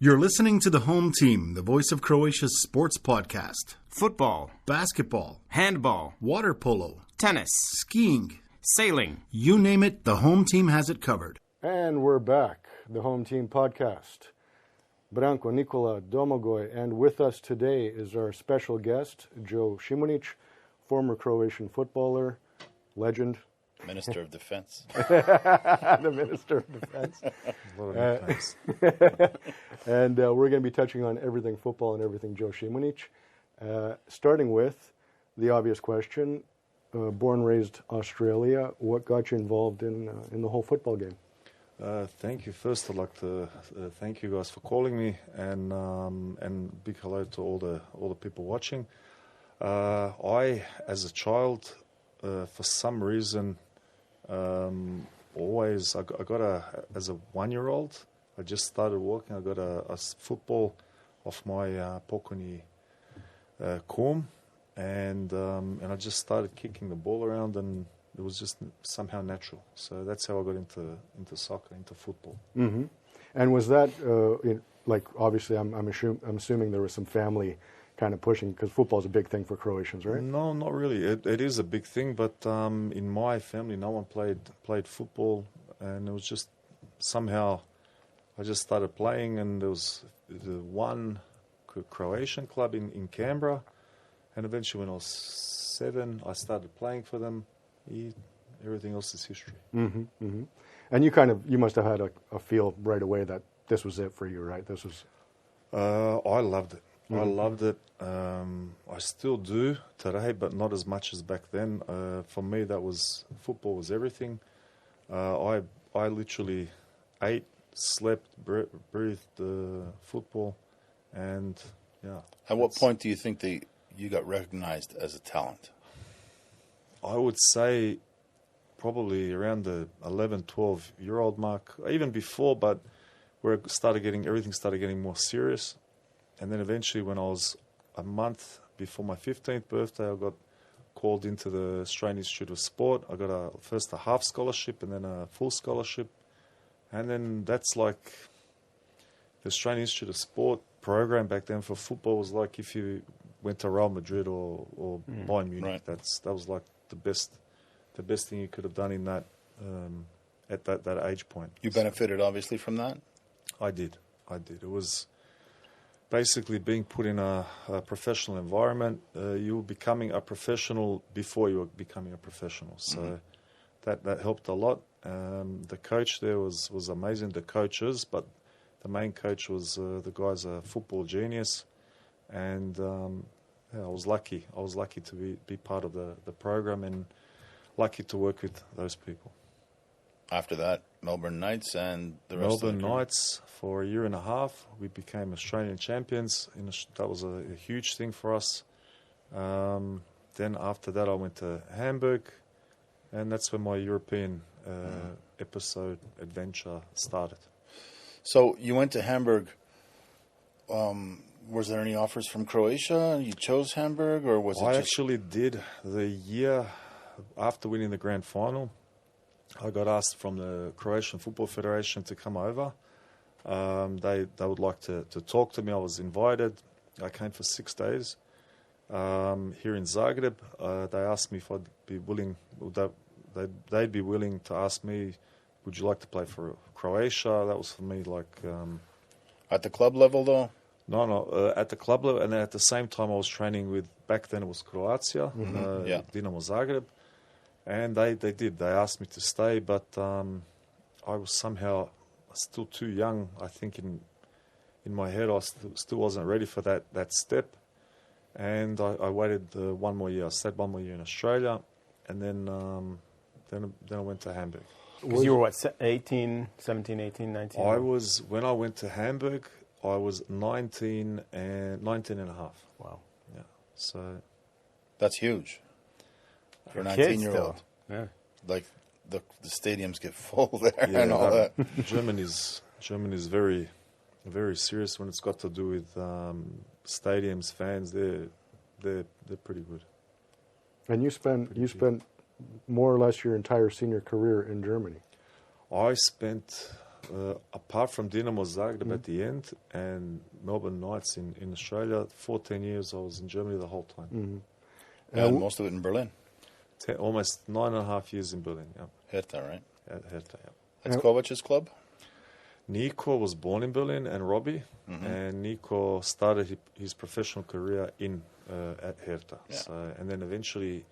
You're listening to The Home Team, the voice of Croatia's sports podcast. Football, Basketball, handball, water polo, tennis, skiing, sailing. you name it, The Home Team has it covered. And we're back, the Home Team podcast. Branko, Nikola, Domagoj, and with us today is our special guest, Joe Šimunić, former Croatian footballer, legend. Minister of Defense. The Minister of Defense. And we're going to be touching on everything football and everything Joe Šimunić. Starting with the obvious question, born, raised Australia, what got you involved in the whole football game? Thank you. First, I'd like to thank you guys for calling me, and big hello to all the people watching. I, as a child, for some reason, always I got as a 1-year-old, I just started walking. I got a football off my pokojni kum, and I just started kicking the ball around, and it was just somehow natural. So that's how I got into soccer, into football. Mm-hmm. And was that obviously I'm assuming there was some family kind of pushing, because football is a big thing for Croatians, right? No, not really. It is a big thing, but in my family, no one played football, and it was just somehow I just started playing, and there was the one Croatian club in Canberra, and eventually when I was 7, I started playing for them. Everything else is history. Mm-hmm, mm-hmm. And you must have had a feel right away that this was it for you, right? This was. I loved it. Mm-hmm. I loved it. I still do today, but not as much as back then. For me, football was everything. I literally ate, slept, breathed football, and yeah. At what point do you think that you got recognized as a talent? I would say probably around the 11, 12-year-old mark, even before, but where everything started getting more serious. And then eventually when I was a month before my 15th birthday, I got called into the Australian Institute of Sport. I got first a half scholarship and then a full scholarship. And then that's like the Australian Institute of Sport program back then for football was like if you went to Real Madrid or Bayern Munich. Right. That was like the best thing you could have done in that at that age point. You benefited obviously from that? I did. It was basically being put in a professional environment. You were becoming a professional before you were becoming a professional. So that helped a lot. The coach there was amazing, the coaches, but the main coach was the guy's a football genius. And I was lucky. I was lucky to be part of the program and lucky to work with those people. After that, Melbourne Knights and the rest Melbourne of the Knights for a year and a half. We became Australian champions. That was a huge thing for us. Then after that, I went to Hamburg, and that's when my European adventure started. So you went to Hamburg. Was there any offers from Croatia? You chose Hamburg, or was it I actually did. The year after winning the grand final, I got asked from the Croatian Football Federation to come over. They would like to talk to me. I was invited. I came for 6 days here in Zagreb. They asked me if I'd be willing. They'd be willing to ask me, would you like to play for Croatia? That was for me like at the club level, though. No, at the club level, and then at the same time I was training with. Back then it was Croatia, Dinamo Zagreb. And they did. They asked me to stay, but I was somehow still too young. I think in my head I still wasn't ready for that step. And I waited 1 more year. I stayed 1 more year in Australia, and then I went to Hamburg. Because you were, 17, 18, 19? When I went to Hamburg, I was 19 and a half. Wow. Yeah. So that's huge. For a 19-year-old. Yeah. Like, the stadiums get full there and all that. Germany's very, very serious when it's got to do with stadiums, fans. They're pretty good. And you spent more or less your entire senior career in Germany. I spent apart from Dinamo Zagreb at the end and Melbourne Knights in Australia, 14 years I was in Germany the whole time. And most of it in Berlin. Almost 9.5 years in Berlin, yeah. Hertha, right? Hertha, yeah. That's Kovac's club? Nico was born in Berlin, and Robbie, and Nico started his professional career at Hertha. Yeah. So, and then eventually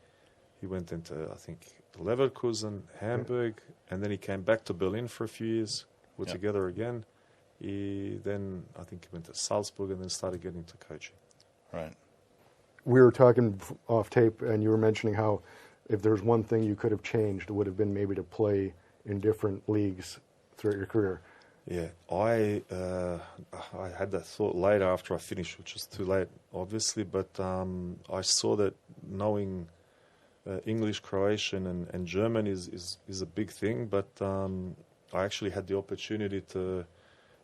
he went into, I think, Leverkusen, Hamburg, and then he came back to Berlin for a few years. We're together again. Then I think he went to Salzburg and then started getting into coaching. Right. We were talking off tape, and you were mentioning how if there's one thing you could have changed, it would have been maybe to play in different leagues throughout your career. Yeah, I had that thought later after I finished, which was too late, obviously. But I saw that knowing English, Croatian, and German is a big thing. But I actually had the opportunity to,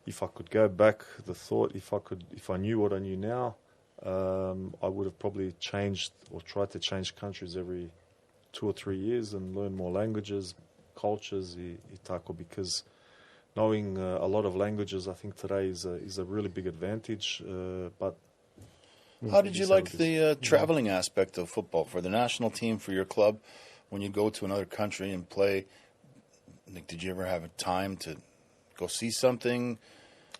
if I could go back, the thought, if I knew what I knew now, I would have probably changed or tried to change countries every 2 or 3 years and learn more languages, cultures, because knowing a lot of languages, I think today is a really big advantage. But how did you like the traveling aspect of football for the national team, for your club, when you go to another country and play? Like, did you ever have a time to go see something?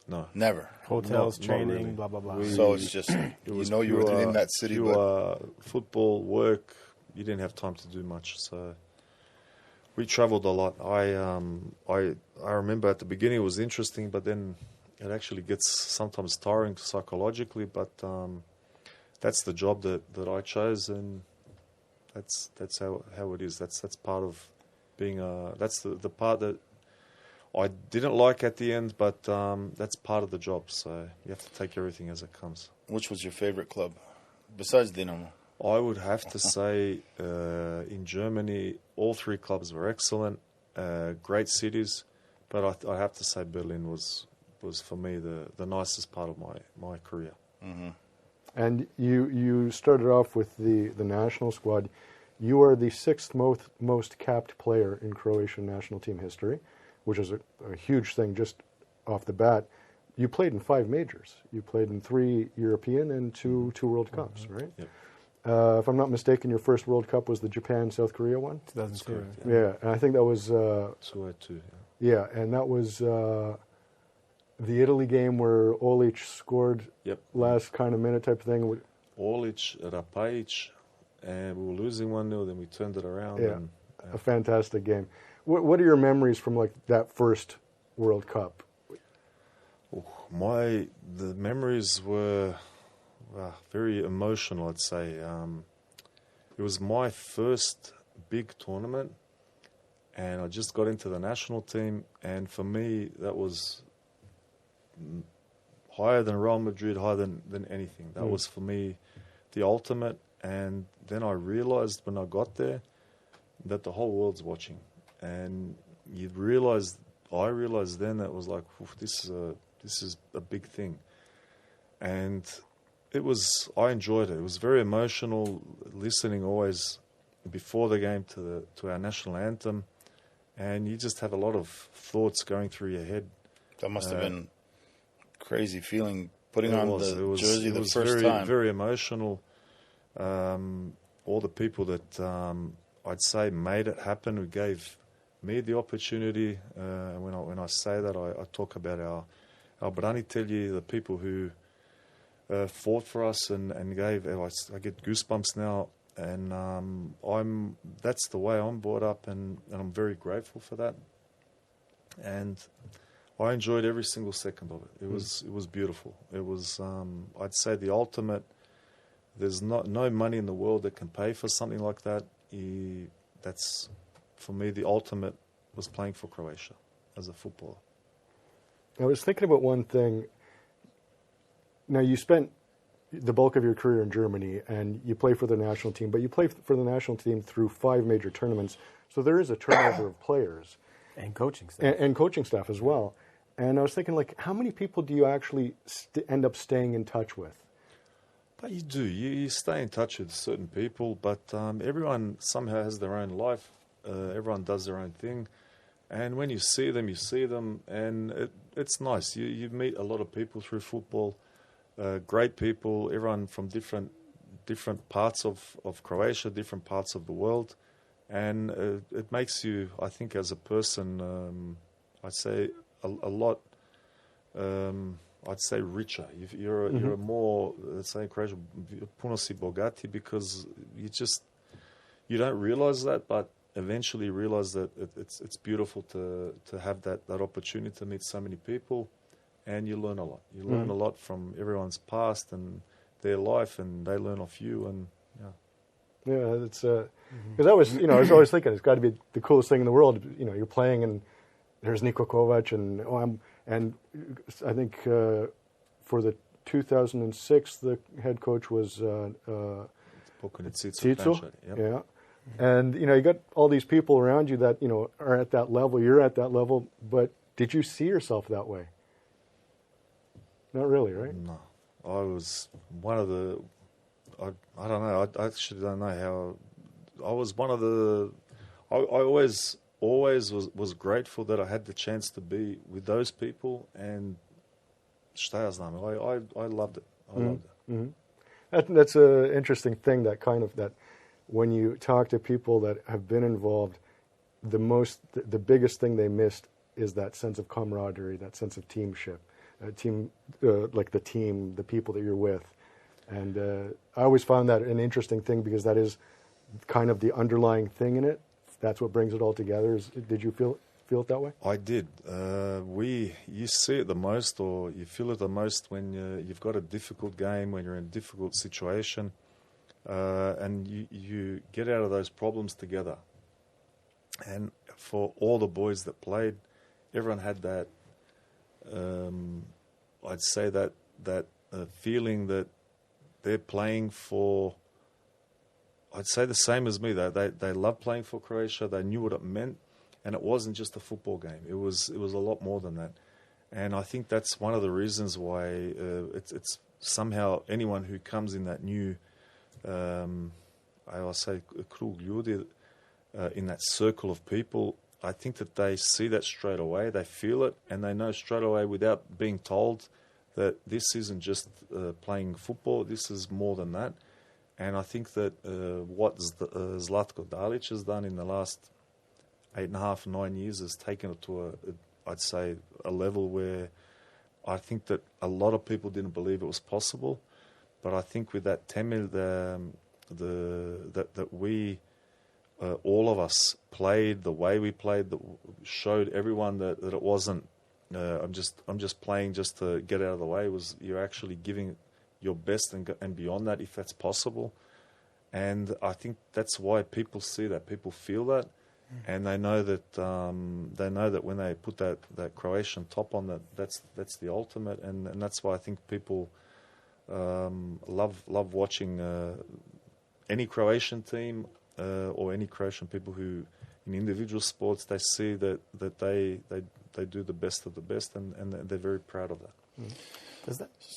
No, never. Hotels, Not training, really. blah, blah, blah. So it's just you were in that city, but football, work. You didn't have time to do much, so we traveled a lot. I remember at the beginning it was interesting, but then it actually gets sometimes tiring psychologically. But that's the job that I chose, and that's how it is. That's part of being that's the part that I didn't like at the end, but that's part of the job. So you have to take everything as it comes. Which was your favorite club besides Dinamo? I would have to say in Germany, all 3 clubs were excellent, great cities, but I have to say Berlin was for me the nicest part of my career. Mm-hmm. And you started off with the national squad. You are the 6th most capped player in Croatian national team history, which is a huge thing just off the bat. You played in 5 majors. You played in 3 European and 2 World Cups, right? Yep. If I'm not mistaken, your first World Cup was the Japan-South Korea one? 2002. Yeah, and I think that was... 2-2, yeah, and that was the Italy game where Olic scored last kind of minute type of thing. Olic, Rapajic, and we were losing 1-0, then we turned it around. Yeah, and, a fantastic game. What are your memories from like that first World Cup? The memories were very emotional, I'd say. It was my first big tournament, and I just got into the national team, and for me, that was higher than Real Madrid, higher than anything. That was, for me, the ultimate, and then I realized when I got there that the whole world's watching, and I realized then that it was like, this is a big thing, and I enjoyed it. It was very emotional, listening always before the game to our national anthem, and you just have a lot of thoughts going through your head. That must have been a crazy feeling, putting on the jersey the first time. Very emotional. All the people that I'd say made it happen, who gave me the opportunity. When I say that, I talk about our branitelji, the people who fought for us and gave. I get goosebumps now, and that's the way I'm brought up, and I'm very grateful for that. And I enjoyed every single second of it. It was beautiful. It was I'd say the ultimate. There's no money in the world that can pay for something like that. That's, for me, the ultimate was playing for Croatia as a footballer. I was thinking about one thing. Now, you spent the bulk of your career in Germany, and you play for the national team, but you play for the national team through 5 major tournaments, so there is a turnover of players. And coaching staff. And coaching staff as well. And I was thinking, like, how many people do you actually end up staying in touch with? But you do. You stay in touch with certain people, but everyone somehow has their own life. Everyone does their own thing. And when you see them, and it's nice. You meet a lot of people through football, great people, everyone from different parts of Croatia, different parts of the world, and it makes you, I think, as a person, I'd say a lot. I'd say richer. You're a more, let's say in Croatia, puno si bogati, because you don't realize that, but eventually realize that it's beautiful to have that opportunity to meet so many people, and you learn a lot. You learn a lot from everyone's past and their life, and they learn off you, and yeah, it's because I was always thinking it's got to be the coolest thing in the world. You're playing and there's Niko Kovac and I think for the 2006 the head coach was Cico. Yep. Yeah. And you got all these people around you that are at that level. You're at that level, but did you see yourself that way? Not really, right? No, I was one of the. I don't know. I actually don't know how. I was one of the. I always was grateful that I had the chance to be with those people, and šta ja znam, I loved it. I loved it. Mm-hmm. That's an interesting thing. That when you talk to people that have been involved, the biggest thing they missed is that sense of camaraderie, that sense of teamship, like the people that you're with. And I always found that an interesting thing, because that is kind of the underlying thing in it. That's what brings it all together. Did you feel it that way? I did. You see it the most, or you feel it the most when you've got a difficult game, when you're in a difficult situation, and you get out of those problems together. And for all the boys that played, everyone had that. I'd say that feeling that they're playing for. I'd say the same as me. They loved playing for Croatia. They knew what it meant, and it wasn't just a football game. It was a lot more than that. And I think that's one of the reasons why it's somehow anyone who comes in that new, I'll say, krug ljudi, in that circle of people, I think that they see that straight away. They feel it, and they know straight away without being told that this isn't just playing football. This is more than that. And I think that what Zlatko Dalic has done in the last 8.5, 9 years has taken it to I'd say a level where I think that a lot of people didn't believe it was possible. But I think with that temel, that we, all of us played the way we played, that showed everyone that it wasn't. I'm just playing just to get out of the way. You're actually giving your best and beyond that, if that's possible. And I think that's why people see that, people feel that, and they know that when they put that Croatian top on, that's the ultimate, and that's why I think people love watching any Croatian team or any Croatian people who in individual sports, they see that they do the best of the best, and they're very proud of that.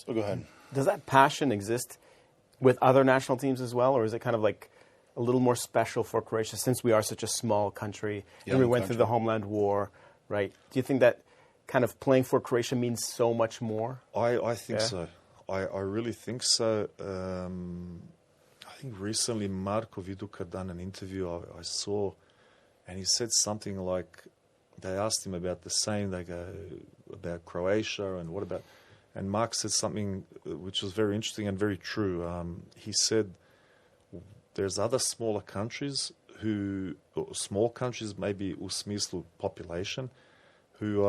Go ahead. Does that passion exist with other national teams as well, or is it kind of like a little more special for Croatia since we are such a small country and we went through the Homeland War, right? Do you think that kind of playing for Croatia means so much more? I think so. I really think so. I think recently Marko Viduka done an interview I saw, and he said something like, they asked him about the same, they go about Croatia and what about... And Mark said something which was very interesting and very true. He said there's other smaller countries small countries maybe u smislu population, who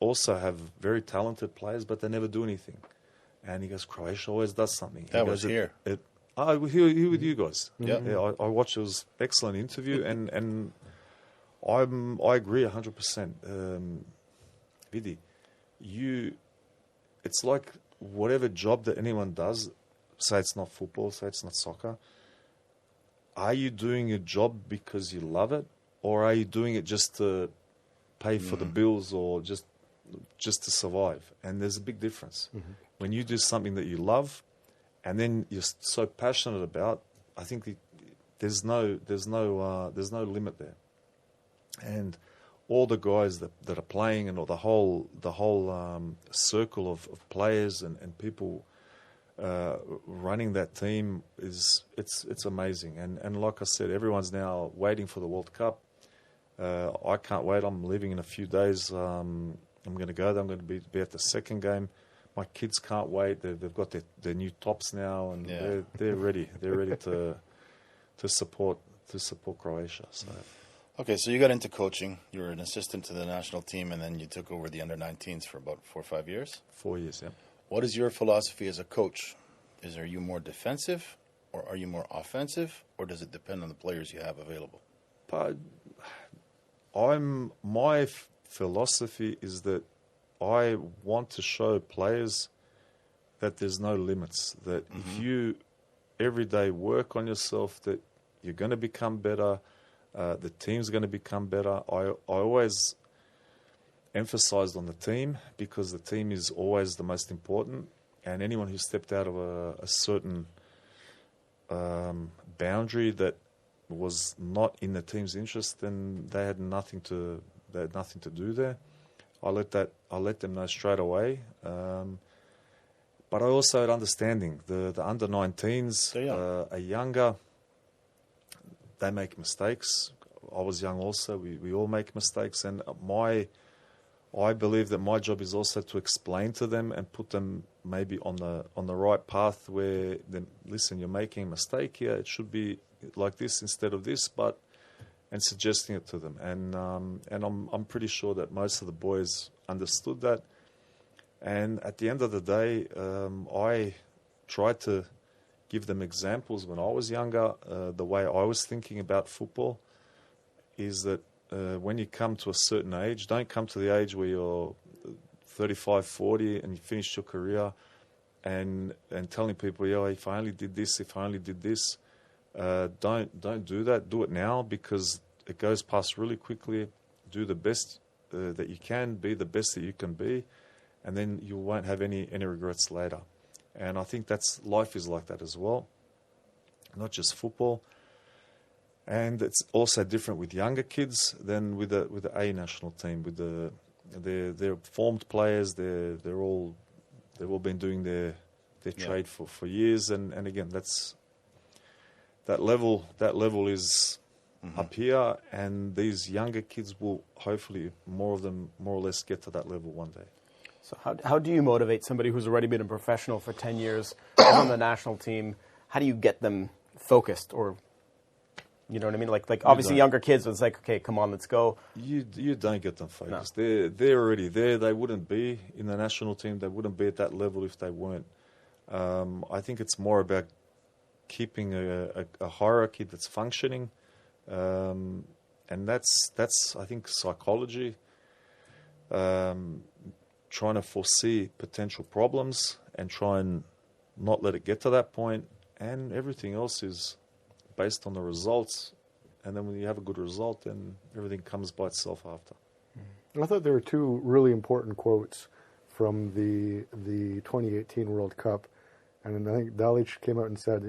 also have very talented players, but they never do anything. And he goes, Croatia always does something. That was here. Here with you guys. Yeah, I watched. It was an excellent interview, and I agree 100%. Vidi, it's like whatever job that anyone does, say it's not football, say it's not soccer, are you doing a job because you love it, or are you doing it just to pay for the bills or just to survive? And there's a big difference. When you do something that you love and then you're so passionate about, I think there's no limit there. And all the guys that are playing and all the whole circle of players and people running that team it's amazing. And like I said, everyone's now waiting for the World Cup. I can't wait. I'm leaving in a few days. I'm going to go there. I'm going to be at the second game. My kids can't wait. They've got their new tops now, and they're ready. They're ready to support Croatia. So. Okay, so you got into coaching. You were an assistant to the national team, and then you took over the under-19s for about 4 or 5 years? 4 years, yeah. What is your philosophy as a coach? Are you more defensive, or are you more offensive, or does it depend on the players you have available? But my philosophy is that I want to show players that there's no limits, that if you every day work on yourself, that you're going to become better, the team's going to become better. I always emphasized on the team because the team is always the most important, and anyone who stepped out of a certain boundary that was not in the team's interest, then they had nothing to do there. I let them know straight away. But I also had understanding. The under-19s are younger. They make mistakes. I was young also. We all make mistakes. And I believe that my job is also to explain to them and put them maybe on the right path where, listen, you're making a mistake here. It should be like this instead of this, and suggesting it to them. And I'm pretty sure that most of the boys understood that. And at the end of the day, I tried to give them examples when I was younger. The way I was thinking about football is that when you come to a certain age, don't come to the age where you're 35, 40 and you finished your career and telling people, yeah, if I only did this, if I only did this. Don't do that. Do it now because it goes past really quickly. Do the best that you can. Be the best that you can be, and then you won't have any regrets later. And I think life is like that as well, not just football. And it's also different with younger kids than with the A national team. They're formed players. They've all been doing their trade for years. And again, that level is up here, and these younger kids will hopefully, more of them more or less get to that level one day. So how do you motivate somebody who's already been a professional for 10 years on the national team? How do you get them focused, or you know what I mean? Like obviously younger kids, it's like, okay, come on, let's go. You don't get them focused. No. They're already there. They wouldn't be in the national team. They wouldn't be at that level if they weren't. I think it's more about keeping a hierarchy that's functioning, and that's I think psychology. Trying to foresee potential problems and try and not let it get to that point, and everything else is based on the results. And then when you have a good result, then everything comes by itself after. I thought there were two really important quotes from the 2018 World Cup. And I think Dalic came out and said,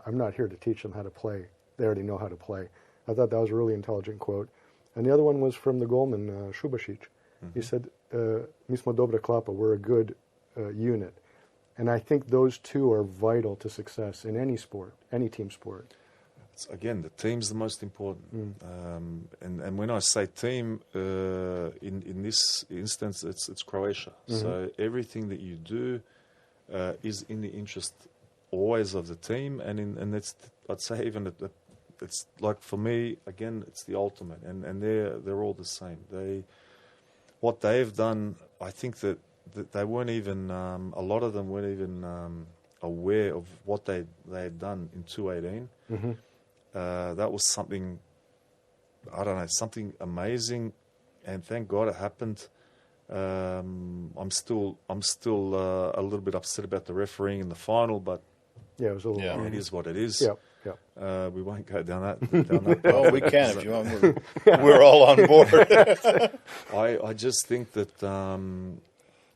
I'm not here to teach them how to play. They already know how to play. I thought that was a really intelligent quote. And the other one was from the goalman, Šimunić. He said, mi smo dobra klapa, we're a good unit. And I think those two are vital to success in any sport, any team sport. Again, the team's the most important. And when I say team, in this instance, it's Croatia. So everything that you do is in the interest always of the team, and it's, I'd say, even it's like, for me, again, it's the ultimate, and they're all the same. What they've done, I think that they weren't even a lot of them weren't even aware of what they had done in 2018. That was something, I don't know, something amazing, and thank God it happened. I'm still a little bit upset about the refereeing in the final, but it was a little. It is what it is. We won't go down that. Well, we can if you want. We're all on board. I just think that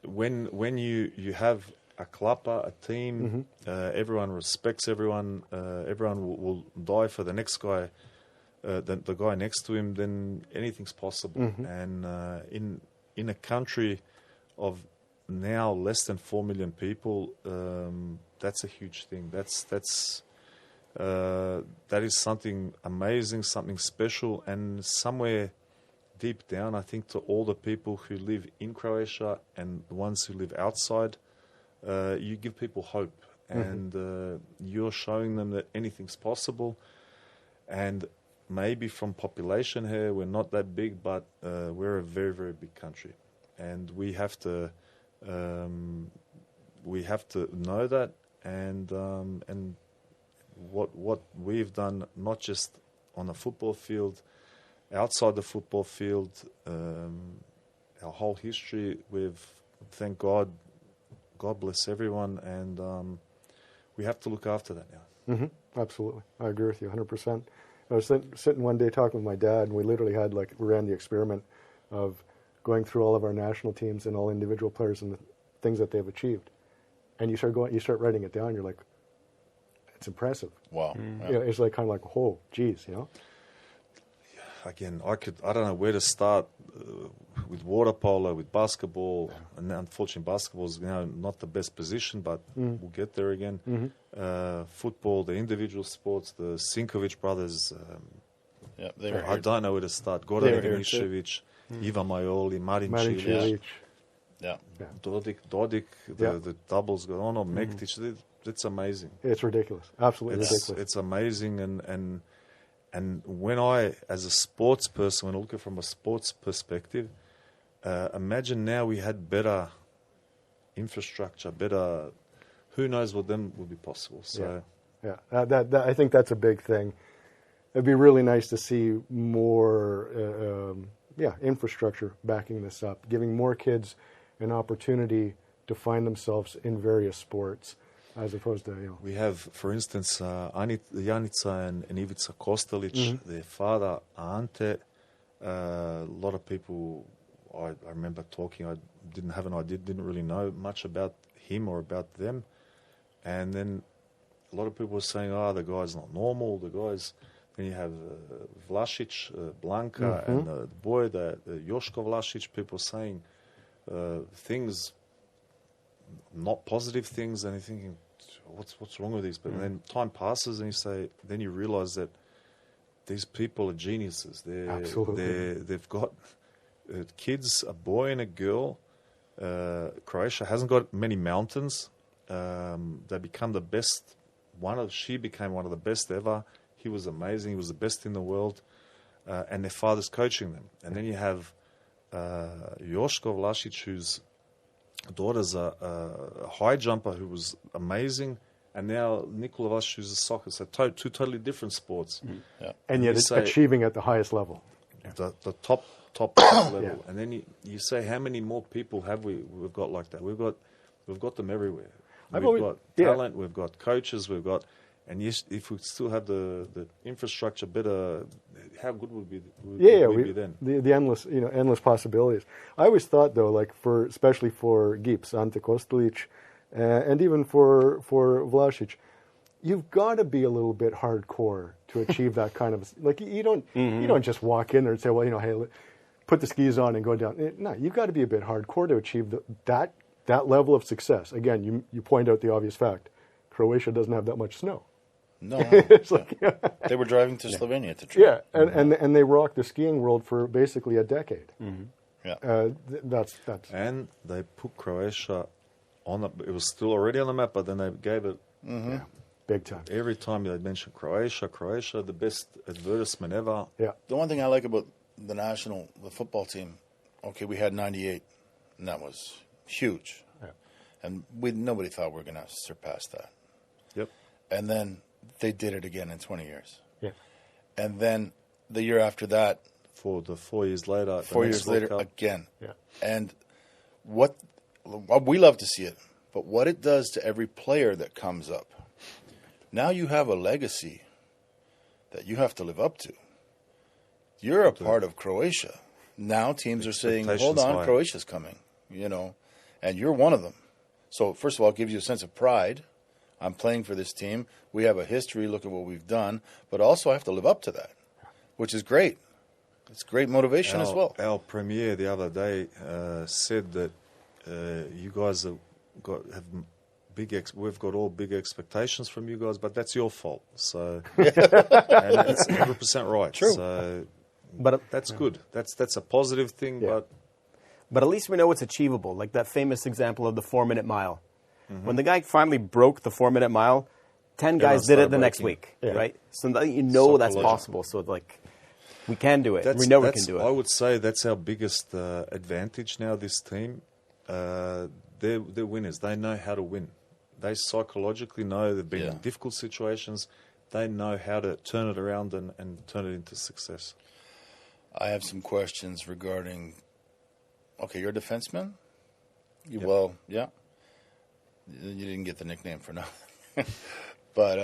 when you have a klapa, a team, everyone respects everyone. Everyone will die for the next guy the guy next to him, then anything's possible. And in a country of now less than 4 million people, that's a huge thing. That is something amazing, something special, and somewhere deep down, I think to all the people who live in Croatia and the ones who live outside, you give people hope, and you're showing them that anything's possible. And maybe from population here, we're not that big, but we're a very, very big country, and we have to know that, and what we've done, not just on the football field, outside the football field, our whole history, thank God bless everyone, and we have to look after that now. Absolutely. I agree with you 100%. I was sitting one day talking with my dad, and we literally we ran the experiment of going through all of our national teams and all individual players and the things that they've achieved. And you start writing it down, you're like, it's impressive. Wow. Yeah, it's like kind of like, oh, geez, you know. Again, I don't know where to start with water polo, with basketball, and unfortunately basketball is now not the best position, but we'll get there again. Football, the individual sports, the Sinkovic brothers. I don't know where to start. Goran Ivanišević, Ivan Majoli, Marin Cilic. Dodik, the doubles go on, Mektic. It's amazing. It's ridiculous. Absolutely ridiculous. It's amazing, and when I, as a sports person, when I look at it from a sports perspective, imagine now we had better infrastructure, who knows what then would be possible. So, that I think that's a big thing. It'd be really nice to see more, infrastructure backing this up, giving more kids an opportunity to find themselves in various sports. As opposed to, we have, for instance, Janica and Ivica Kostelić, their father, Ante. A lot of people, I remember talking, I didn't have an idea, didn't really know much about him or about them. And then a lot of people were saying, the guy's not normal, the guy's... Then you have Vlašić, Blanka, and the boy, the Joško Vlašić, people saying things, not positive things, and you're thinking, what's wrong with these people? And then time passes, and then you realize that these people are geniuses. They've got kids, a boy and a girl. Croatia hasn't got many mountains. They become the best. She became one of the best ever. He was amazing. He was the best in the world. And their father's coaching them. And then you have Joško Vlašić, whose daughter's a high jumper who was amazing, and now Nikola Vlašić, who's a soccer. So two totally different sports. And yet it's achieving at the highest level. The top level. And then you say, how many more people have we've got like that? We've got them everywhere. We've got talent, we've got coaches, and yes, if we still have the infrastructure better, how good would we be then? The endless possibilities. I always thought though, especially for Gips, Ante Kostelić, and even for Vlašić, you've got to be a little bit hardcore to achieve that kind of you don't just walk in there and say, well, hey, put the skis on and go down. No, you've got to be a bit hardcore to achieve that level of success. Again, you point out the obvious fact: Croatia doesn't have that much snow. No, they were driving to Slovenia to train. Yeah, and they rocked the skiing world for basically a decade. That's and they put Croatia on it was still already on the map, but then they gave it big time. Every time they mention Croatia, the best advertisement ever. Yeah. The one thing I like about the football team, we had 98, and that was huge. Yeah. And nobody thought we were going to surpass that. Yep. And then they did it again in 20 years. Yeah. And then the year after that. For the 4 years later. 4 years later, again. Yeah. And we love to see it, but what it does to every player that comes up. Now you have a legacy that you have to live up to. You're a part of Croatia. Now teams are saying, hold on, Croatia's coming, and you're one of them. So first of all, it gives you a sense of pride. I'm playing for this team. We have a history. Look at what we've done. But also I have to live up to that. which is great. It's great motivation as well. Our premier the other day said that you guys have we've got all big expectations from you guys, but that's your fault. So, and that's 100% right. True. So, But that's good. That's a positive thing. Yeah. But at least we know it's achievable. Like that famous example of the 4-minute mile. When the guy finally broke the 4-minute mile, 10 guys did it the next week, right? So now you know that's possible. So like, we can do it. We know we can do it. I would say that's our biggest advantage now. This team, they're winners. They know how to win. They psychologically know they've been in difficult situations. They know how to turn it around and turn it into success. I have some questions regarding. Okay, you're a defenseman? Yep. Well, yeah. You didn't get the nickname for nothing. But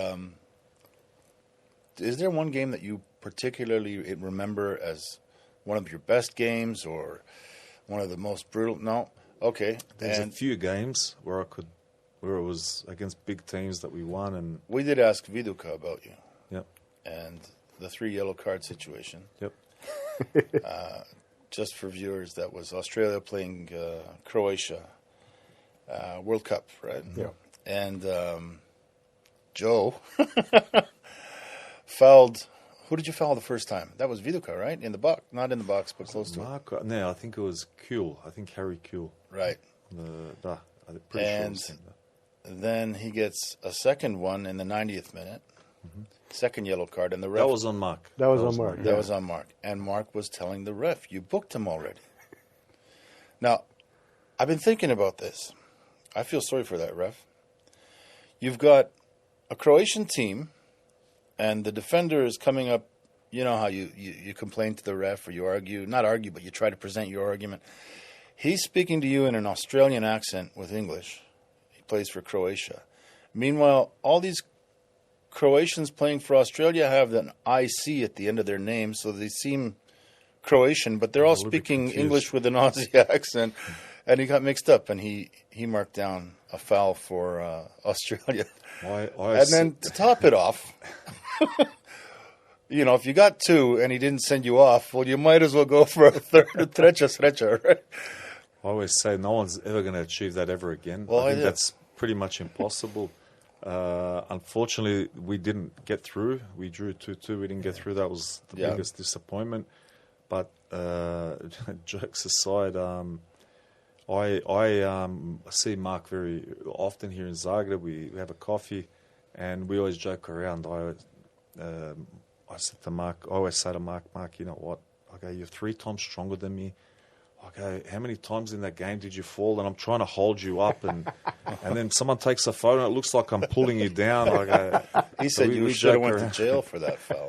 is there one game that you particularly remember as one of your best games or one of the most brutal? No? Okay. There's a few games where it was against big teams that we won. And we did ask Viduka about you. Yep. And the 3 yellow card situation. Yep. Just for viewers, that was Australia playing Croatia, World Cup, right? Yeah. And Joe fouled. Who did you foul the first time? That was Viduka, right? In the box, not in the box, but close to it. No, I think it was Kuhl. I think Harry Kuhl. Right. I'm pretty And sure. then he gets a second one in the 90th minute. Second yellow card, and the ref. That was on Mark. That was on Mark. That was on Mark. And Mark was telling the ref, you booked him already. Now, I've been thinking about this. I feel sorry for that ref. You've got a Croatian team, and the defender is coming up. You know how you complain to the ref, or you argue. Not argue, but you try to present your argument. He's speaking to you in an Australian accent with English. He plays for Croatia. Meanwhile, all these Croatians playing for Australia have an IC at the end of their name, so they seem Croatian, but they're all speaking English with an Aussie accent. And he got mixed up, and he marked down a foul for Australia. And then to top it off, if you got 2 and he didn't send you off, well, you might as well go for a third, treća sreća, right? I always say no one's ever going to achieve that ever again. Well, I think that's pretty much impossible. Unfortunately, we didn't get through. We drew 2-2. We didn't get through. That was the biggest disappointment. But jokes aside, I see Mark very often here in Zagreb. We have a coffee, and we always joke around. I said to Mark, I always say to Mark, you know what? Okay, you're 3 times stronger than me. Okay, how many times in that game did you fall? And I'm trying to hold you up, and then someone takes a photo, and it looks like I'm pulling you down. He said you should have went to jail for that foul.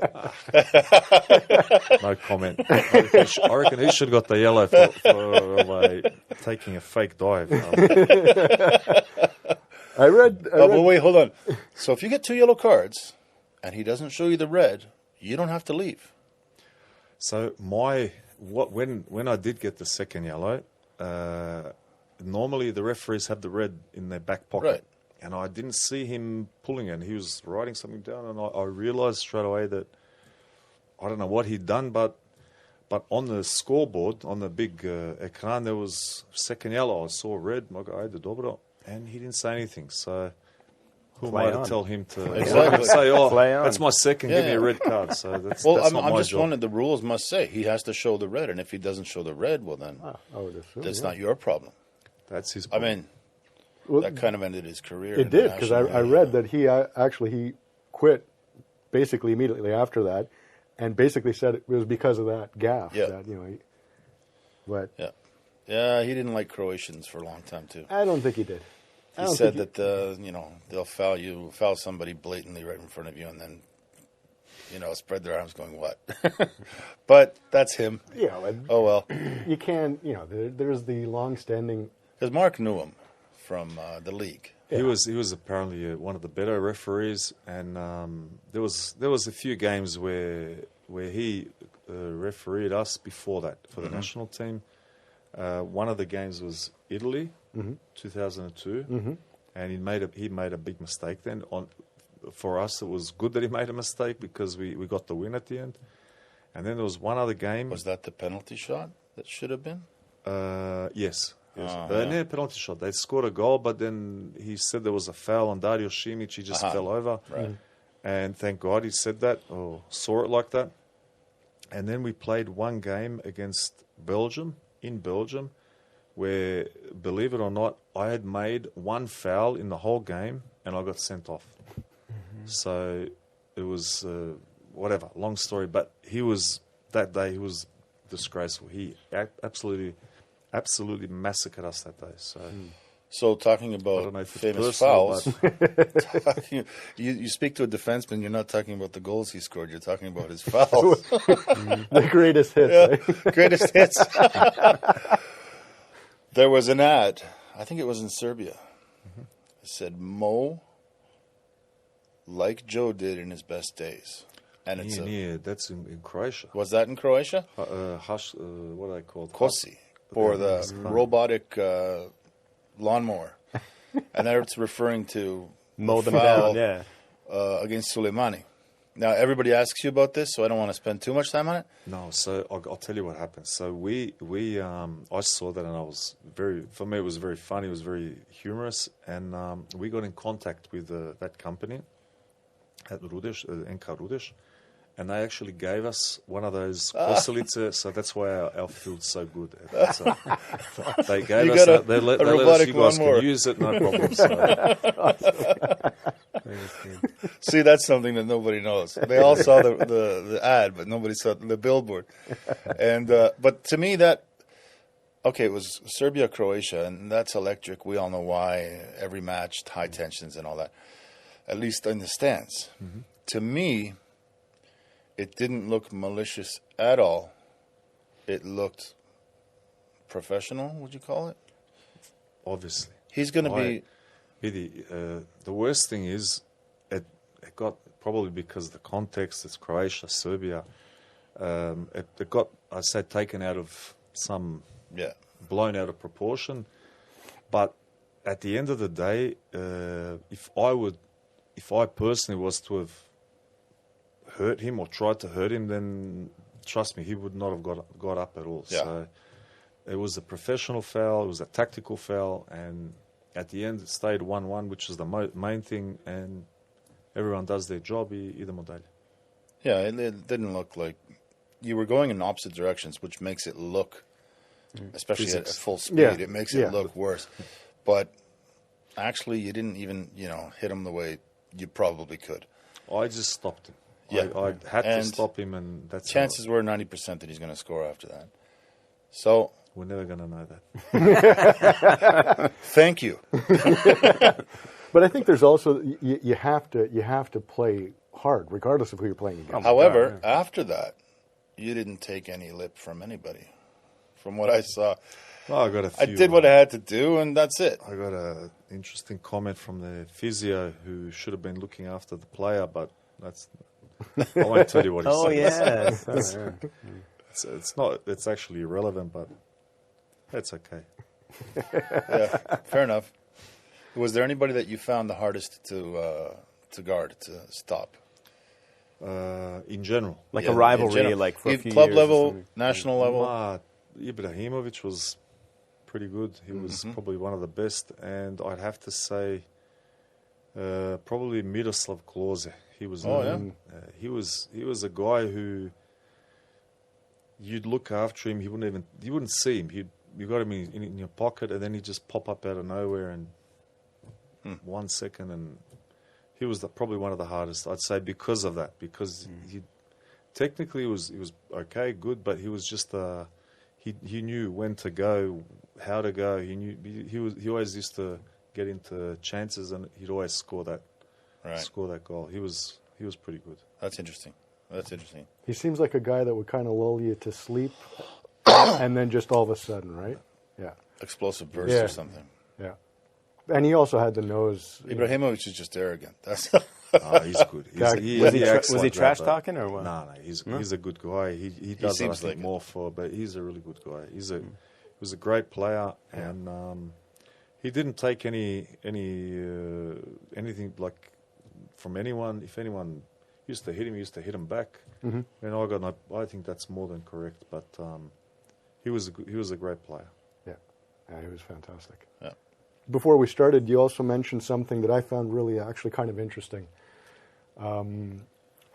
No comment. I reckon he should have got the yellow for taking a fake dive. I read. But wait, hold on. So if you get 2 yellow cards, and he doesn't show you the red, you don't have to leave. So when I did get the second yellow, normally the referees have the red in their back pocket. Right. And I didn't see him pulling it. He was writing something down, and I realised straight away that I don't know what he'd done, but on the scoreboard, on the big ekran, there was second yellow. I saw red, the dobro, and he didn't say anything. So who am I to tell him to Exactly. say, that's my second, give me a red card. So that's not I'm my just job. wondering, the rules must say he has to show the red, and if he doesn't show the red, well then I would assume, that's not your problem. That's his I problem. mean, that kind of ended his career. It did, because I read that he he quit basically immediately after that, and basically said it was because of that gaffe. Yeah. But Yeah, he didn't like Croatians for a long time too. I don't think he did. He said that they'll foul somebody blatantly right in front of you, and then spread their arms, going what? But that's him. Yeah. Oh well. You can. There's the long-standing. Because Mark knew him from the league. He was apparently one of the better referees, and there was a few games where he refereed us before that for the national team. One of the games was Italy, 2002, and he made a big mistake then. For us, it was good that he made a mistake because we got the win at the end. And then there was one other game. Was that the penalty shot that should have been? Yes. Oh, No penalty shot. They scored a goal, but then he said there was a foul on Joe Šimunić. He just fell over. Right. And thank God he said that or saw it like that. And then we played one game against Belgium, in Belgium, where, believe it or not, I had made one foul in the whole game and I got sent off. So it was, whatever, long story. But that day he was disgraceful. He absolutely massacred us that day. So talking I don't know about if it's famous personal, fouls, you speak to a defenseman, you're not talking about the goals he scored, you're talking about his fouls. The greatest hits, right? Greatest hits. There was an ad, I think it was in Serbia. It said, Mo, like Joe did in his best days. And it's that's in Croatia. was that in Croatia? What are they called? Kosi, or the robotic lawnmower. And there it's referring to Mow them foul, down, yeah. Against Suleimani. Now, everybody asks you about this, so I don't want to spend too much time on it. No, so I'll tell you what happened. So I saw that and for me it was very funny, it was very humorous, and we got in contact with that company at Rudeš, NK Rudeš, and they actually gave us one of those kosilice, so that's why our field's so good. So they gave You us got they let us, robotic you guys lawnmower. can use it, no problem. So. See, that's something that nobody knows. They all saw the ad, but nobody saw the billboard. And but to me, it was Serbia, Croatia, and that's electric. We all know why. Every match, high tensions and all that, at least in the stands. Mm-hmm. To me, it didn't look malicious at all. It looked professional, would you call it? Obviously. He's going to be... The worst thing is, it got, probably because the context, it's Croatia, Serbia, it got, I say, taken out of blown out of proportion. But at the end of the day, if I personally was to have hurt him or tried to hurt him, then trust me, he would not have got up at all. Yeah. So it was a professional foul, it was a tactical foul, and at the end it stayed 1-1, which is the main thing, and everyone does their job, either model. Yeah, it didn't look like... You were going in opposite directions, which makes it look, especially at full speed, it makes it look worse. But actually, you didn't even, hit him the way you probably could. I just stopped him. Yeah. I had to stop him, and that's chances were 90% that he's going to score after that. So we're never going to know that. Thank you. But I think there's also you have to play hard, regardless of who you're playing against. However, after that, you didn't take any lip from anybody. From what I saw, I got a few. I did what I had to do, and that's it. I got an interesting comment from the physio who should have been looking after the player, but that's. I won't tell you what he said. Oh, yes. It's not. It's actually irrelevant, but it's okay. Yeah, fair enough. Was there anybody that you found the hardest to guard, to stop? In general, like a rivalry, like for a few club years level, national level. Ibrahimovic was pretty good. He was probably one of the best, and I'd have to say probably Miroslav Klose. He was. He was a guy who you'd look after him. You wouldn't see him. You got him in your pocket, and then he'd just pop up out of nowhere in 1 second, and he was probably one of the hardest, I'd say, because of that. Because he technically was okay, good, but he was just he knew when to go, how to go. He knew he always used to get into chances, and he'd always score that goal. He was pretty good. That's interesting. He seems like a guy that would kind of lull you to sleep, and then just all of a sudden, right? Yeah. Explosive burst or something. Yeah. And he also had the nose. Ibrahimovic is just arrogant. That's he's good. Was he trash talking or what? No, he's a good guy. He does seems like more for, but he's a really good guy. He was a great player, and he didn't take anything like from anyone. If anyone used to hit him back. And I think that's more than correct. But he was a great player. Yeah, he was fantastic. Yeah. Before we started, you also mentioned something that I found really actually kind of interesting.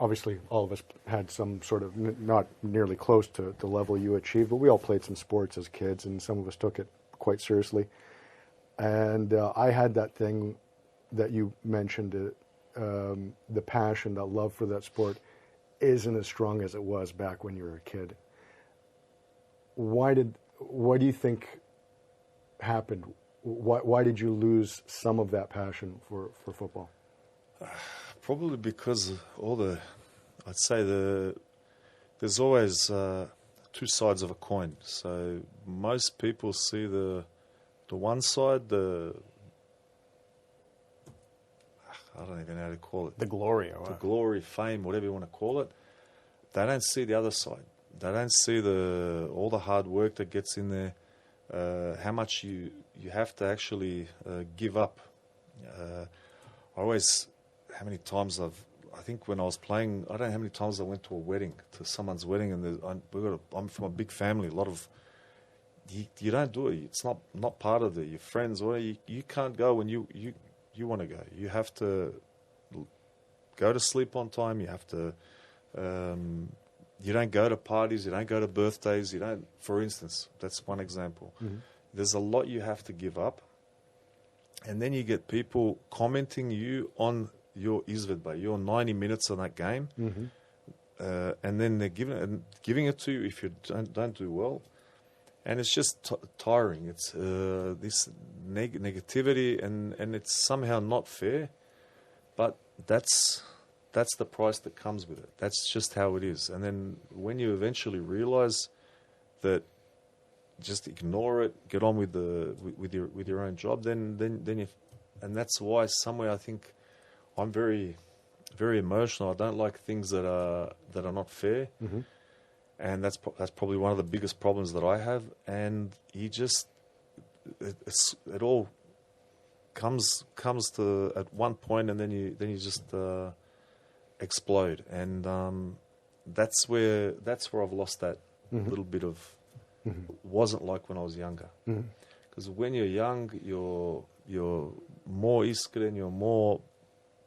Obviously, all of us had some sort of, not nearly close to the level you achieved, but we all played some sports as kids, and some of us took it quite seriously. And I had that thing that you mentioned, the passion, that love for that sport isn't as strong as it was back when you were a kid. What do you think happened? Why did you lose some of that passion for football? Probably because there's always two sides of a coin. So most people see the one side, I don't even know how to call it. The glory. The glory, fame, whatever you want to call it. They don't see the other side. They don't see all the hard work that gets in there, how much you have to actually give up. How many times I think when I was playing, I don't know how many times I went to someone's wedding, and I'm from a big family. A lot of you don't do it. It's not part of your friends. Or you can't go when you want to go. You have to go to sleep on time. You have to. You don't go to parties. You don't go to birthdays. You don't. For instance, that's one example. Mm-hmm. There's a lot you have to give up, and then you get people commenting you on your izvedba, your 90 minutes of that game, and then they're giving it to you if you don't do well, and it's just tiring. It's this negativity, and it's somehow not fair, but that's the price that comes with it. That's just how it is. And then when you eventually realize that, just ignore it, get on with your own job, then you, and that's why somewhere I think I'm very, very emotional. I don't like things that are not fair, and that's probably one of the biggest problems that I have. And you just it all comes to at one point, and then you just explode, and that's where I've lost that little bit of. Wasn't like when I was younger, because when you're young, you're more iskren, you're more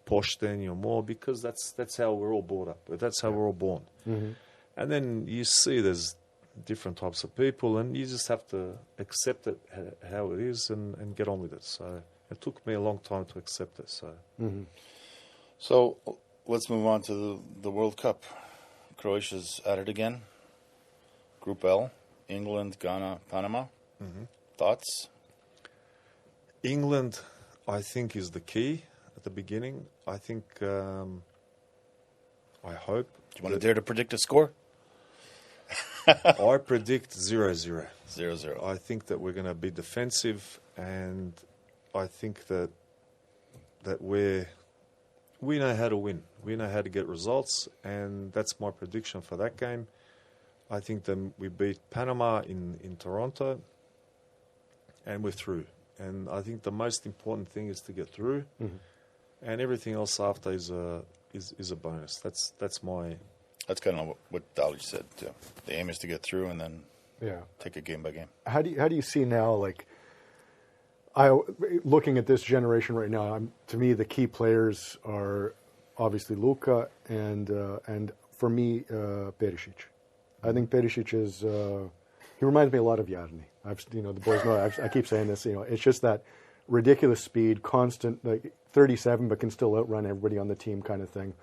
poshten, you're more, because that's how we're all brought up. That's how we're all born. And then you see there's different types of people, and you just have to accept it how it is and get on with it. So it took me a long time to accept it. So let's move on to the World Cup. Croatia's at it again. Group L. England, Ghana, Panama. Thoughts? England, I think, is the key at the beginning. I think, I hope. Do you want to dare to predict a score? I predict 0-0. 0-0. I think that we're going to be defensive, and I think that we know how to win. We know how to get results, and that's my prediction for that game. I think that we beat Panama in Toronto, and we're through. And I think the most important thing is to get through, and everything else after is a bonus. That's kind of what Dali said too. The aim is to get through, and then take it game by game. How do you see now? Like, looking at this generation right now, to me the key players are obviously Luka and for me Perisic. I think Perisic is. He reminds me a lot of Jarni. The boys know. I keep saying this. It's just that ridiculous speed, constant, like 37, but can still outrun everybody on the team, kind of thing.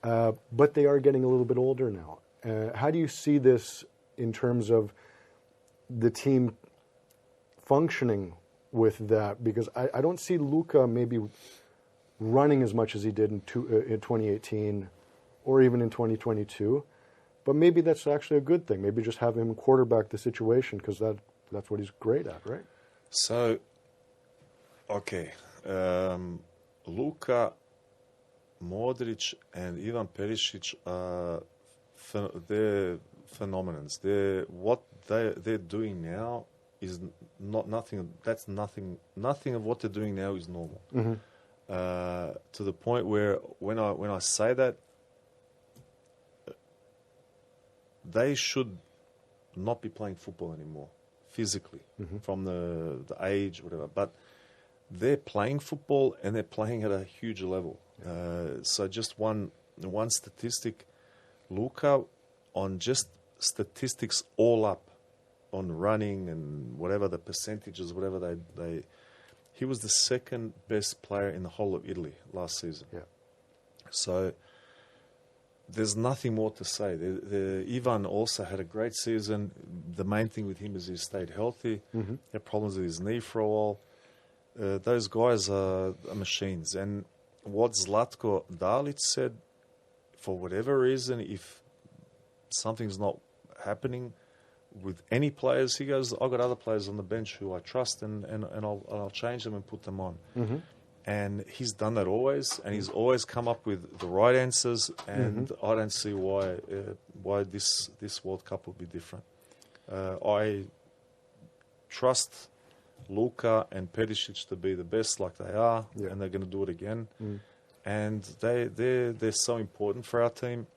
But they are getting a little bit older now. How do you see this in terms of the team functioning with that? Because I don't see Luka maybe running as much as he did in 2018 or even in 2022. But maybe that's actually a good thing. Maybe just have him quarterback the situation, because that's what he's great at, right? So, okay. Luka, Modric, and Ivan Perisic are they're phenomenons. What they're doing now is nothing. That's nothing. Nothing of what they're doing now is normal. To the point where when I say that, they should not be playing football anymore, physically, from the age, whatever. But they're playing football, and they're playing at a huge level. So just one statistic, Luka, on just statistics all up, on running and whatever the percentages, whatever he was the second best player in the whole of Italy last season. Yeah. So there's nothing more to say. Ivan also had a great season. The main thing with him is he stayed healthy. He had problems with his knee for a while. Those guys are machines. And what Zlatko Dalic said, for whatever reason, if something's not happening with any players, he goes, I've got other players on the bench who I trust, and I'll change them and put them on. And he's done that always, and he's always come up with the right answers, and I don't see why this World Cup will be different. I trust Luka and Perisic to be the best like they are, and they're going to do it again. And they're so important for our team,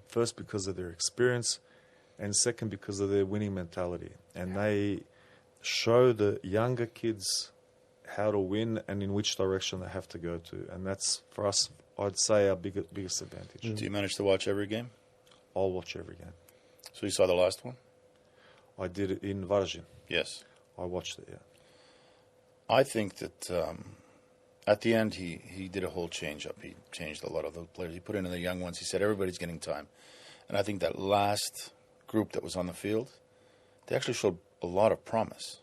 first because of their experience, and second because of their winning mentality. And they show the younger kids how to win and in which direction they have to go to. And that's, for us, I'd say, our biggest advantage. Do you manage to watch every game? I'll watch every game. So you saw the last one? I did it in Varaždin. Yes. I watched it, yeah. I think that at the end he did a whole change-up. He changed a lot of the players. He put in the young ones. He said everybody's getting time. And I think that last group that was on the field, they actually showed a lot of promise.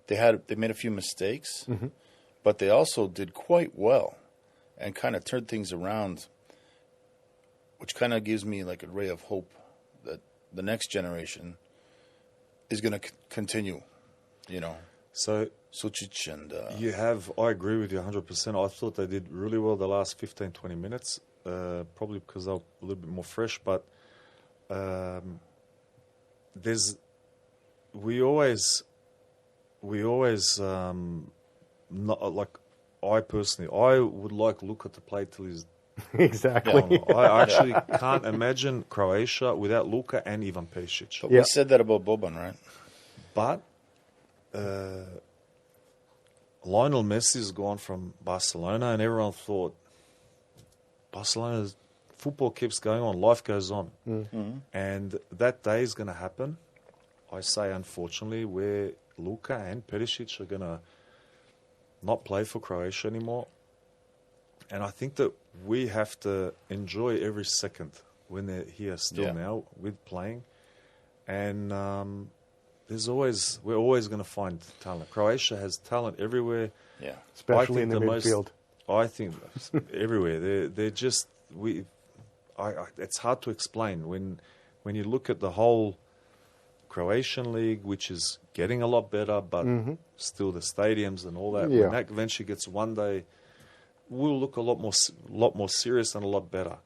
They made a few mistakes, but they also did quite well and kind of turned things around, which kind of gives me like a ray of hope that the next generation is going to continue, So Sucic and... I agree with you 100%. I thought they did really well the last 15, 20 minutes, probably because they were a little bit more fresh, but we always not like, I personally, I would like Luka to play till he's Exactly. I actually can't imagine Croatia without Luka and Ivan Perisic. But we said that about Boban, right? But Lionel Messi's gone from Barcelona, and everyone thought Barcelona's football keeps going on, life goes on. And that day is going to happen, I say, unfortunately, where Luka and Perisic are going to not play for Croatia anymore. And I think that we have to enjoy every second when they're here still now with playing. And we're always going to find talent. Croatia has talent everywhere. Yeah, especially in the midfield. I think everywhere. They're just it's hard to explain when you look at the whole Croatian league, which is getting a lot better, but still the stadiums and all that. Yeah. When that eventually gets one day, we'll look a lot more serious and a lot better.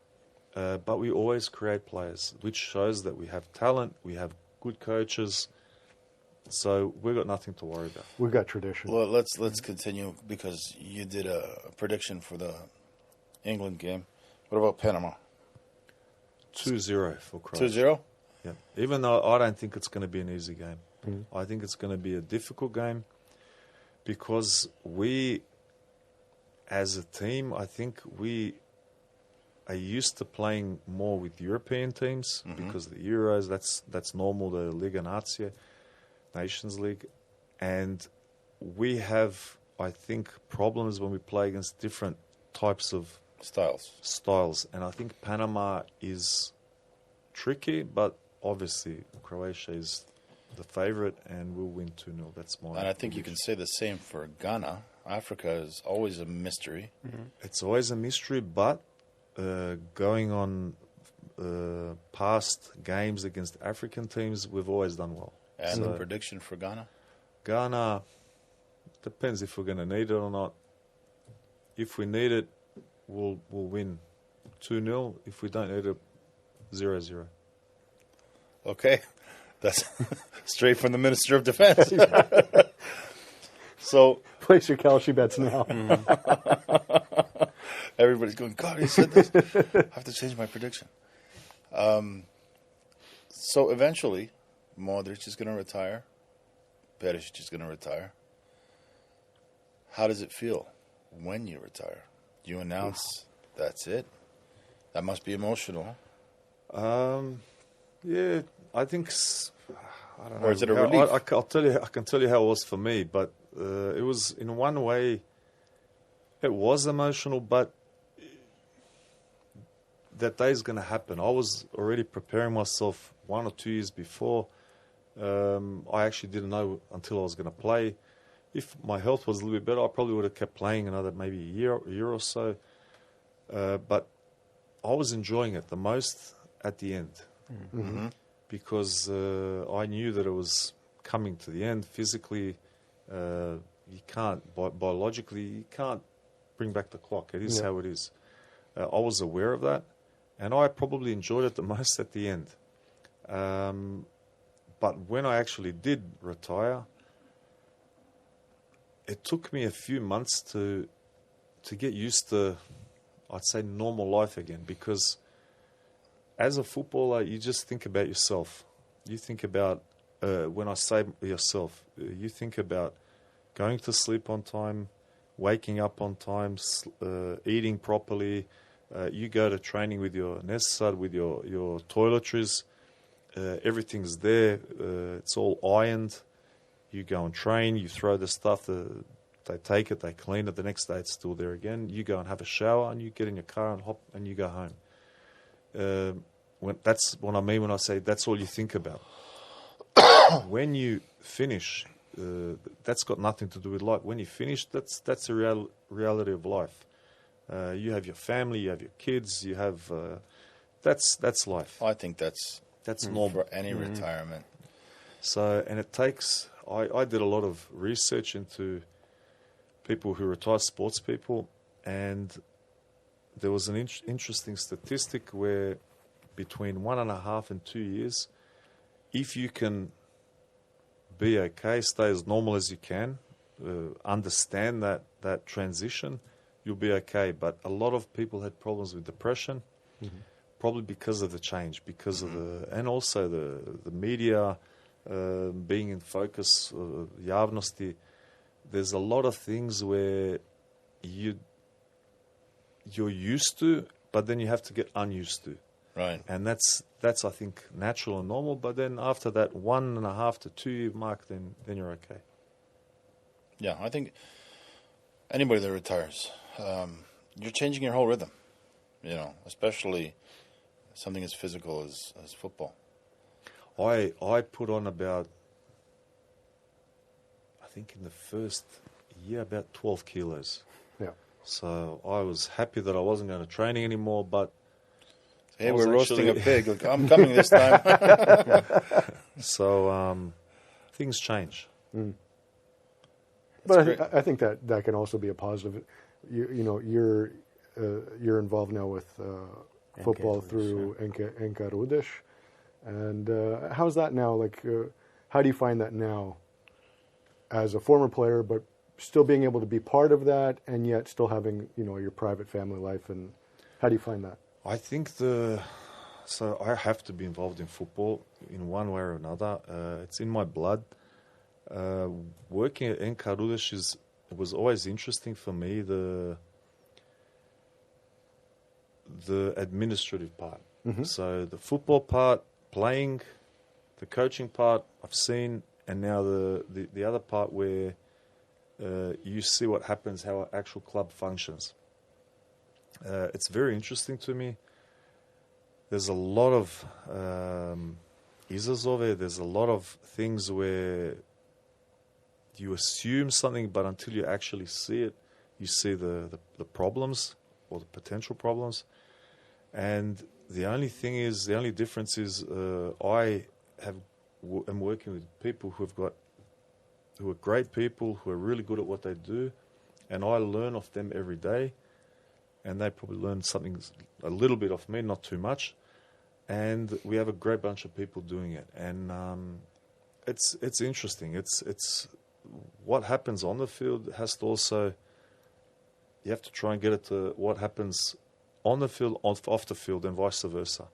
But we always create players, which shows that we have talent, we have good coaches. So we've got nothing to worry about. We've got tradition. Well, let's continue, because you did a prediction for the England game. What about Panama? 2-0 for Croatia. 2-0? Yeah. Even though I don't think it's going to be an easy game. I think it's going to be a difficult game, because we, as a team, I think we are used to playing more with European teams because the Euros, that's normal, the Liga Nacije, Nations League. And we have, I think, problems when we play against different types of styles. And I think Panama is tricky, but obviously Croatia is the favourite and we'll win 2-0. That's my And I think you can say the same for Ghana. Africa is always a mystery. It's always a mystery, but going on past games against African teams, we've always done well. And the prediction for Ghana? Ghana, depends if we're going to need it or not. If we need it, we'll win 2-0. If we don't need it, 0-0. Okay. That's straight from the Minister of Defense. So place your Kalshi bets now. Everybody's going, God, he said this. I have to change my prediction. So eventually, Modric is going to retire. Perisic is going to retire. How does it feel when you retire? You announce that's it. That must be emotional. Yeah, I think. I don't know. Or is it a relief? I can tell you how it was for me, but it was in one way. It was emotional, but that day is going to happen. I was already preparing myself 1 or 2 years before. I actually didn't know until I was going to play. If my health was a little bit better, I probably would have kept playing another maybe a year or so. But I was enjoying it the most at the end. Mm-hmm. Because I knew that it was coming to the end. Physically, you can't, biologically, you can't bring back the clock. It is how it is. I was aware of that, and I probably enjoyed it the most at the end. But when I actually did retire, it took me a few months to get used to, I'd say, normal life again, because as a footballer, you just think about yourself. You think about, when I say yourself, you think about going to sleep on time, waking up on time, eating properly. You go to training with your necessary, with your toiletries. Everything's there. It's all ironed. You go and train. You throw the stuff. They take it. They clean it. The next day it's still there again. You go and have a shower, and you get in your car and hop, and you go home. That's what I mean when I say that's all you think about. When you finish, that's got nothing to do with life. When you finish, that's a reality of life. You have your family, you have your kids, you have that's life. I think that's normal for any retirement. So, and it takes. I did a lot of research into people who retire, sports people, and there was an interesting statistic where between 1.5 and 2 years, if you can be okay, stay as normal as you can, understand that transition, you'll be okay. But a lot of people had problems with depression, probably because of the change, because of and also the media being in focus, javnosti. There's a lot of things where you're used to, but then you have to get unused to. Right. And that's I think natural and normal. But then after that 1.5 to 2 year mark, then you're okay. Yeah, I think anybody that retires, you're changing your whole rhythm. Especially something as physical as football. I put on about, I think in the first year, about 12 kilos. Yeah. So I was happy that I wasn't going to training anymore, but hey, we're roasting a pig. Look, I'm coming this time. So things change. But I think that can also be a positive. You're involved now with football through Enka Rudesh. And how's that now? How do you find that now as a former player, but still being able to be part of that and yet still having, your private family life? And how do you find that? I think so I have to be involved in football in one way or another. It's in my blood. Working at Enka Rudesh was always interesting for me, the administrative part. So the football part, playing, the coaching part I've seen, and now the other part where you see what happens, how an actual club functions. It's very interesting to me. There's a lot of izazove, there's a lot of things where you assume something, but until you actually see it, you see the problems or the potential problems. And the only difference is I am working with people who are great people, who are really good at what they do, and I learn off them every day, and they probably learn something a little bit off me, not too much, and we have a great bunch of people doing it, and it's interesting. It's what happens on the field has to also, you have to try and get it to what happens on the field, off the field, and vice versa.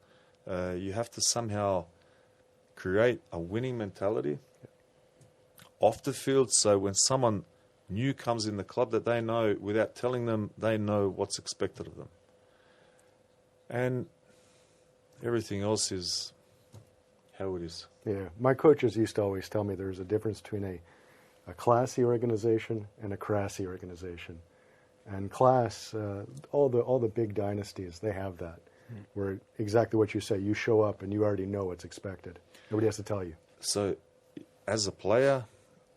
You have to somehow create a winning mentality off the field, so when someone new comes in the club, that they know, without telling them, they know what's expected of them. And everything else is how it is. Yeah, my coaches used to always tell me there's a difference between a classy organization and a crassy organization. And class, all the big dynasties, they have that. Where exactly what you say, you show up and you already know what's expected. Nobody has to tell you. So as a player,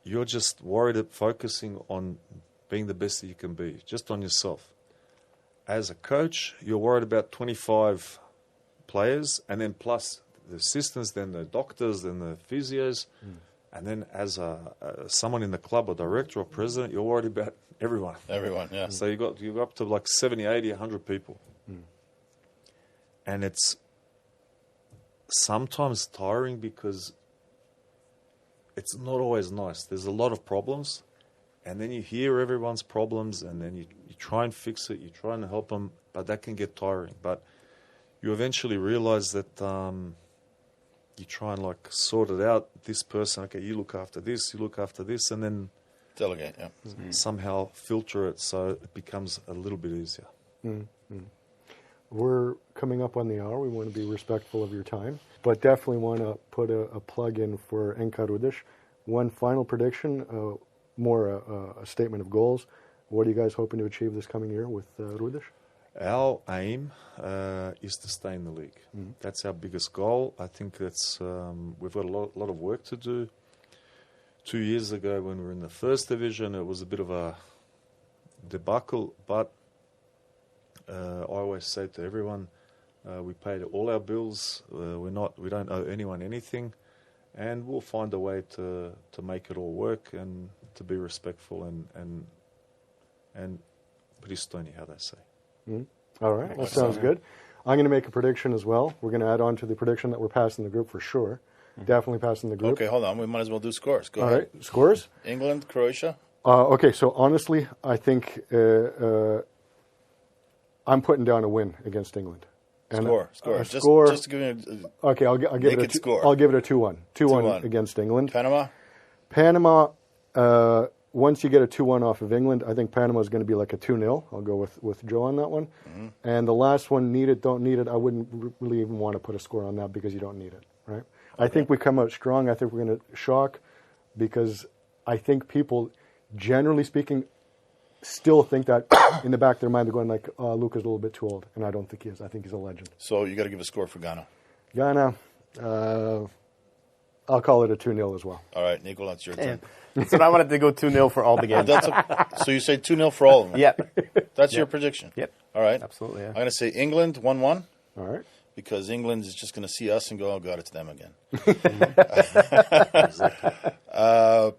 you're just worried at focusing on being the best that you can be, just on yourself. As a coach, you're worried about 25 players, and then plus the assistants, then the doctors, then the physios, and then as someone in the club, or director or president, you're worried about everyone. Everyone, yeah. So you got up to like 70, 80, 100 people. And it's sometimes tiring because it's not always nice. There's a lot of problems, and then you hear everyone's problems, and then you try and fix it, you try and help them, but that can get tiring. But you eventually realize that you try and like sort it out. This person, okay, you look after this, you look after this, and then delegate, yeah. Somehow filter it so it becomes a little bit easier. We're coming up on the hour. We want to be respectful of your time, but definitely want to put a plug in for NK Rudiš. One final prediction, more a statement of goals. What are you guys hoping to achieve this coming year with Rudiš? Our aim is to stay in the league. That's our biggest goal. I think that's we've got a lot of work to do. 2 years ago, when we were in the first division, it was a bit of a debacle, but I always say to everyone, we paid all our bills. We don't owe anyone anything, and we'll find a way to make it all work and to be respectful and pristojni, how they say. All right, that sounds good. I'm going to make a prediction as well. We're going to add on to the prediction that we're passing the group for sure. Definitely passing the group. Okay, hold on. We might as well do scores. Go All ahead. right, scores. England, Croatia. Okay, so honestly, I think I'm putting down a win against England. And Score. Just to give me okay, I'll give it a score. I'll give it a 2-1. 2-1 against England. Panama. Once you get a 2-1 off of England, I think Panama is going to be like a 2-0. I'll go with Joe on that one. And the last one, need it, don't need it, I wouldn't really even want to put a score on that because you don't need it, right? I think we come out strong. I think we're going to shock because I think people, generally speaking, still think that in the back of their mind they're going like, Luka's a little bit too old, and I don't think he is. I think he's a legend. So you got to give a score for Ghana. Ghana, I'll call it a 2-0 as well. All right, Nico, that's your turn. So I wanted to go 2-0 for all the games. So you say 2-0 for all of them? Yep. That's your prediction? Yep. All right. Absolutely, yeah. I'm going to say England 1-1. All right. Because England is just going to see us and go, oh, God, it's them again.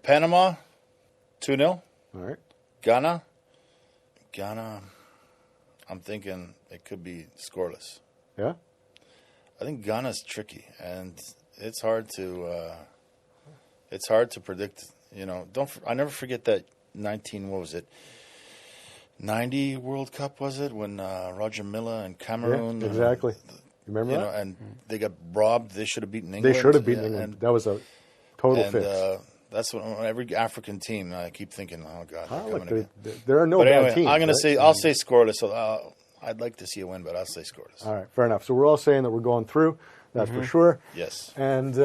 Panama, 2-0. All right. Ghana, I'm thinking it could be scoreless. Yeah? I think Ghana's tricky, and it's hard to predict. You know, I never forget that 90 World Cup, was it, when Roger Milla and Cameroon? Yeah, exactly. You remember that? And they got robbed. They should have beaten England. They should have beaten England. That was a total fix. That's what every African team. I keep thinking, oh God, there are no bad teams. I'm going to say I'll say scoreless. So I'd like to see a win, but I'll say scoreless. All right, fair enough. So we're all saying that we're going through. That's for sure. Yes. And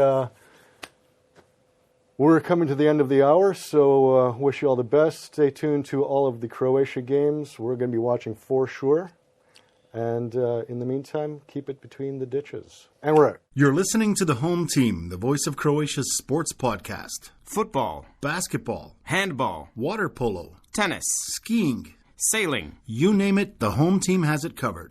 we're coming to the end of the hour, so wish you all the best. Stay tuned to all of the Croatia games. We're going to be watching for sure. And in the meantime, keep it between the ditches. And we're out. You're listening to The Home Team, the voice of Croatia's sports podcast. Football, Basketball, handball, water polo, tennis, skiing, sailing. you name it, The Home Team has it covered.